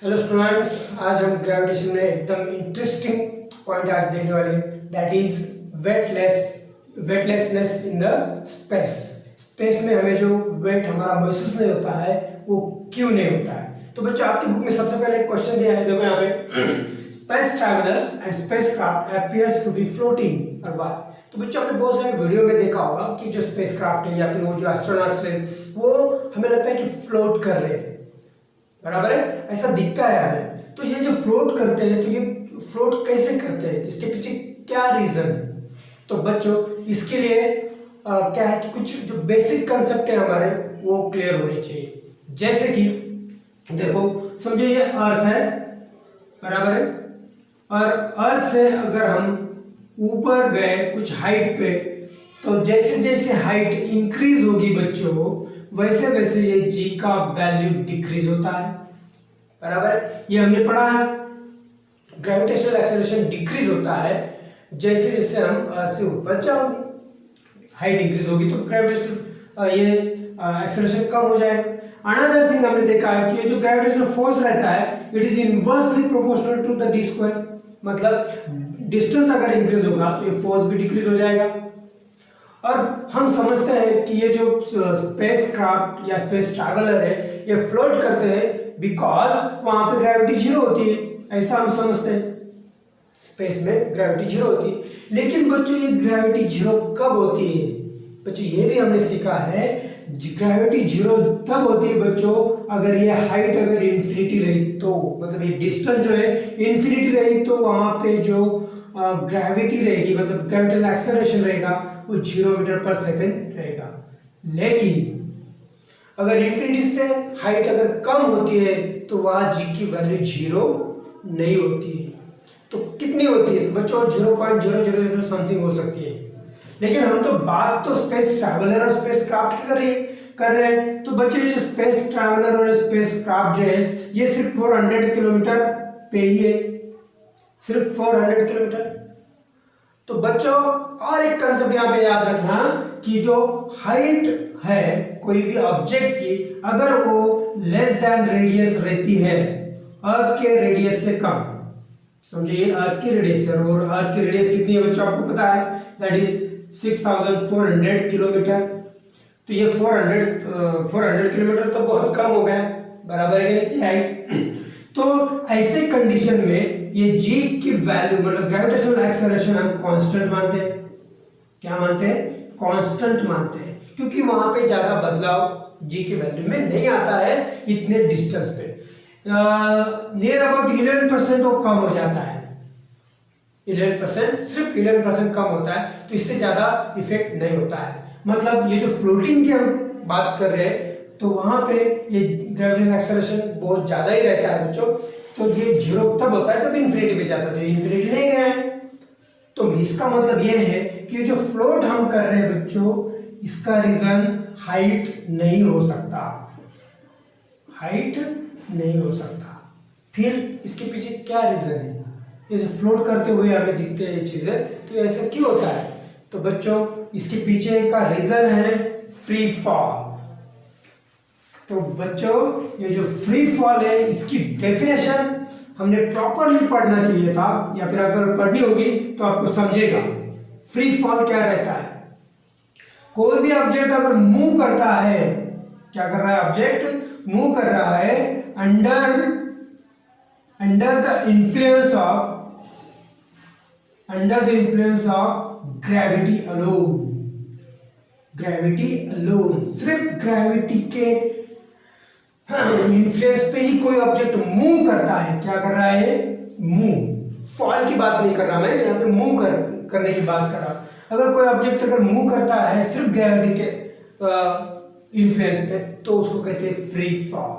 Hello students, आज हम gravitation में एकदम इंटरेस्टिंग पॉइंट आज देखने वाले हैं, that is weightlessness in the space. Space में हमें जो वेट हमारा महसूस नहीं होता है वो क्यों नहीं होता है। तो बच्चों, आपकी बुक में सबसे पहले एक क्वेश्चन दिया है, देखो यहाँ पे space travellers and spacecraft appears to be floating और व्हाई। तो बच्चों, आपने बहुत सारे वीडियो में देखा होगा कि जो स्पेसक्राफ्ट है या फिर वो जो एस्ट्रोनॉट्स है वो हमें लगता है कि फ्लोट कर रहे हैं, बराबर है, ऐसा दिखता है हमें। तो ये जो फ्लोट करते हैं, तो ये फ्लोट कैसे करते हैं, इसके पीछे क्या रीजन है। तो बच्चों, इसके लिए क्या है कि कुछ जो बेसिक कंसेप्ट है हमारे वो क्लियर होने चाहिए। जैसे कि देखो, समझो ये अर्थ है, बराबर है, और अर्थ से अगर हम ऊपर गए कुछ हाइट पे, तो जैसे जैसे हाइट इंक्रीज होगी बच्चों, वैसे वैसे ये जी का वैल्यू डिक्रीज होता है, बराबर। ये हमने पढ़ा है, ग्रेविटेशनल एक्सेलरेशन डिक्रीज होता है जैसे जैसे हम अर्थ से ऊपर जाओगे, हाइट इंक्रीज होगी तो ग्रेविटेशनल ये एक्सेलरेशन कम हो जाएगा। अनदर थिंग हमने देखा है कि जो ग्रेविटेशनल फोर्स रहता है it is inversely proportional to the D square, मतलब डिस्टेंस अगर इंक्रीज होगा तो ये फोर्स भी डिक्रीज हो जाएगा। और हम समझते हैं कि ये जो स्पेस क्राफ्ट या स्पेस ट्रैवलर है ये फ्लोट करते हैं बिकॉज वहां पे ग्रेविटी जीरो होती है, ऐसा हम समझते हैं। स्पेस में ग्रेविटी जीरो होती है, लेकिन बच्चों ये ग्रेविटी जीरो कब होती है? बच्चों, ये भी हमने सीखा है, ग्रेविटी जीरो तब होती है बच्चों अगर ये हाइट अगर इन्फिनिटी रही तो, मतलब ये डिस्टेंस जो है इन्फिनिटी रही तो वहां पे जो ग्रेविटी रहेगी, मतलब ग्रेविटेशनल एक्सेलरेशन रहेगा वो 0 मीटर पर सेकंड रहेगा। लेकिन अगर इन्फिनिटी से हाइट अगर कम होती है तो वहां जी की वैल्यू 0 नहीं होती है। तो कितनी होती है? तो बच्चों 0.000 समथिंग हो सकती है। लेकिन हम तो बात तो स्पेस ट्रैवलर और स्पेस क्राफ्ट की कर रहे हैं। तो बच्चों, ये जो स्पेस ट्रैवलर और स्पेस क्राफ्ट जो है ये सिर्फ 400 किलोमीटर पे ही है, सिर्फ 400 किलोमीटर। तो बच्चों, और एक कंसेप्ट यहाँ पे याद रखना कि जो हाइट है कोई भी ऑब्जेक्ट की, अगर वो लेस देन रेडियस रहती है अर्थ के रेडियस से कम, समझिए ये अर्थ की रेडियस है और अर्थ की रेडियस कितनी है बच्चों आपको पता है, दैट इज 6400 किलोमीटर। तो ये 400 किलोमीटर तो बहुत कम हो गया, बराबर है कि नहीं? तो ऐसे कंडीशन में ये जी की वैल्यू, मतलब ग्रेविटेशनल एक्सेलरेशन हम कांस्टेंट मानते हैं। क्या मानते हैं? कांस्टेंट मानते हैं, क्योंकि वहां पे ज्यादा बदलाव जी की वैल्यू में नहीं आता है इतने डिस्टेंस पे। नियर अबाउट 11% वो कम हो जाता है, 11%, सिर्फ 11% कम होता है, तो इससे ज्यादा इफेक्ट नहीं होता है। मतलब ये जो फ्लोटिंग की हम बात कर रहे हैं तो वहां पे ये ग्रेविटेशनल एक्सेलरेशन बहुत ज्यादा ही रहता है बच्चों। तो ये 0 तब होता है जब इन्फिनिटी पे जाता है, तो इन्फिनिटी नहीं गया है। तो इसका मतलब ये है कि जो फ्लोट हम कर रहे हैं बच्चों, इसका रीजन हाइट नहीं हो सकता, हाइट नहीं हो सकता। फिर इसके पीछे क्या रीजन है? ये जो फ्लोट करते हुए हमें दिखते हैं ये चीजें, तो ऐसा क्यों होता है? तो बच्चों, इसके पीछे का रीजन है फ्री फॉल। तो बच्चों, ये जो फ्री फॉल है इसकी डेफिनेशन हमने प्रॉपरली पढ़ना चाहिए था, या फिर अगर पढ़नी होगी तो आपको समझेगा फ्री फॉल क्या रहता है। कोई भी ऑब्जेक्ट अगर मूव करता है, क्या कर रहा है? ऑब्जेक्ट मूव कर रहा है under the influence of gravity alone. Gravity alone, सिर्फ ग्रेविटी के इन्फ्लुएंस पे ही कोई ऑब्जेक्ट मूव करता है। क्या कर रहा है? मूव। फॉल की बात नहीं कर रहा मैं, यहाँ पे मूव करने की बात कर रहा। अगर कोई ऑब्जेक्ट अगर मूव करता है सिर्फ ग्रेविटी के इन्फ्लुएंस पे, तो उसको कहते हैं फ्री फॉल।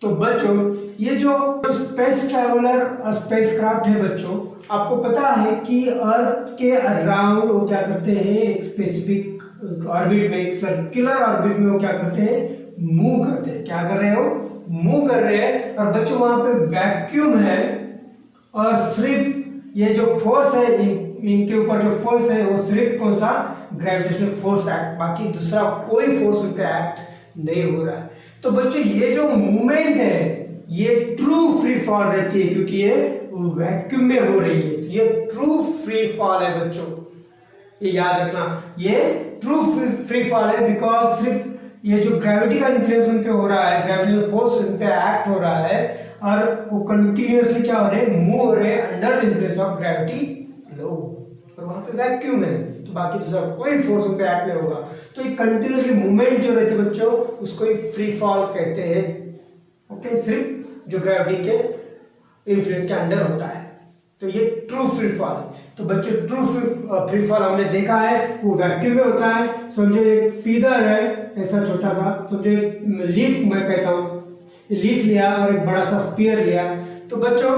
तो बच्चों, ये जो स्पेस ट्रैवलर और स्पेस क्राफ्ट है बच्चों, आपको पता है कि अर्थ के अराउंड वो क्या करते हैं, एक स्पेसिफिक ऑर्बिट में, एक सर्कुलर ऑर्बिट में वो क्या करते हैं? मूव करते हैं। क्या कर रहे हो? मूव कर रहे हैं। और बच्चों, वहां पे वैक्यूम है और सिर्फ ये जो फोर्स है इनके ऊपर जो फोर्स है वो सिर्फ कौन सा? ग्रेविटेशनल फोर्स एक्ट, बाकी दूसरा कोई फोर्स उन पे एक्ट नहीं हो रहा है। तो बच्चों, ये जो मूवमेंट है ये ट्रू फ्री फॉल रहती है क्योंकि ये वैक्यूम में हो रही है, तो ये ट्रू फ्री फॉल है बच्चों, ये याद रखना, ये ट्रू फ्री फॉल है बिकॉज सिर्फ ये जो ग्रेविटी का इन्फ्लुएंस उन पे हो रहा है, ग्रेविटेशनल फोर्स उन पे एक्ट हो रहा है और वो कंटिन्यूअसली क्या हो रहे हैं, मूव हो रहे हैं under the influence of gravity लो, और वहां पे वैक्यूम है तो बाकी दूसरा कोई फोर्स उन पे एक्ट नहीं होगा, तो ये कंटिन्यूअसली मूवमेंट जो रहते हैं बच्चों उसको ही फ्री फॉल कहते हैं। ओके, सिर्फ जो ग्रेविटी के इन्फ्लुएंस के अंडर होता है, तो ये ट्रू फ्री फॉल है। तो बच्चों ट्रू फ्री फॉल हमने देखा है वो वैक्यूम में होता है। समझो एक फीदर है ऐसा छोटा सा, समझो एक लीफ मैं कहता हूँ, लीफ लिया और एक बड़ा सा स्पीयर लिया, तो बच्चों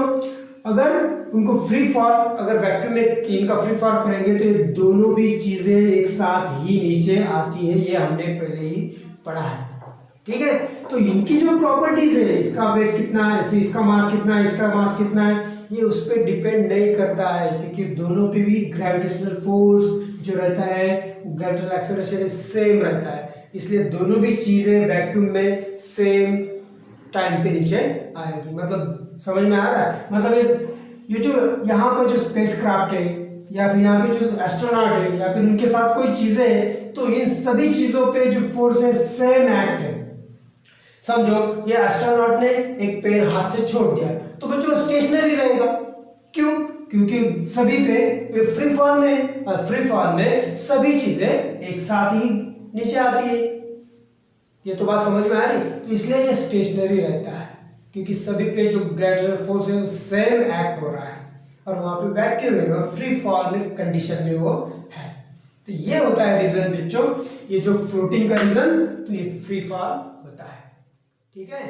अगर उनको फ्री फॉल, अगर वैक्यूम में इनका फ्री फॉल करेंगे तो ये दोनों भी चीजें एक साथ ही नीचे आती है, ये हमने पहले ही पढ़ा है, ठीक है। तो इनकी जो प्रॉपर्टीज है, इसका वेट कितना है, इसका मास कितना है, इसका मास कितना है, ये उस पर डिपेंड नहीं करता है क्योंकि दोनों पे भी ग्रेविटेशनल फोर्स जो रहता है, ग्रेविटेशनल एक्सेलरेशन सेम रहता है, इसलिए दोनों भी चीजें वैक्यूम में सेम टाइम पे नीचे आएगी। मतलब समझ में आ रहा है, मतलब ये जो यहाँ पर जो स्पेसक्राफ्ट है या फिर यहाँ पे जो एस्ट्रोनॉट है या फिर उनके साथ कोई चीजें है, तो इन सभी चीजों पे जो फोर्स है सेम एक्ट है। समझो ये एस्ट्रोनॉट ने एक पैर हाथ से छोड़ दिया तो बच्चों स्टेशनरी रहेगा, क्यों? क्योंकि सभी पे फ्री फॉल में, फ्री फॉल में सभी चीजें एक साथ ही नीचे आती है। ये तो बात समझ में आ रही, तो इसलिए ये स्टेशनरी रहता है क्योंकि सभी पे जो ग्रेविटेशनल फोर्स है सेम एक्ट हो रहा है और वहां पे वैक्यूम में फ्री फॉल में कंडीशन में वो है। तो ये होता है रीजन बच्चों, ये जो फ्लोटिंग का रीजन, तो ये फ्री फॉल होता है, ठीक है।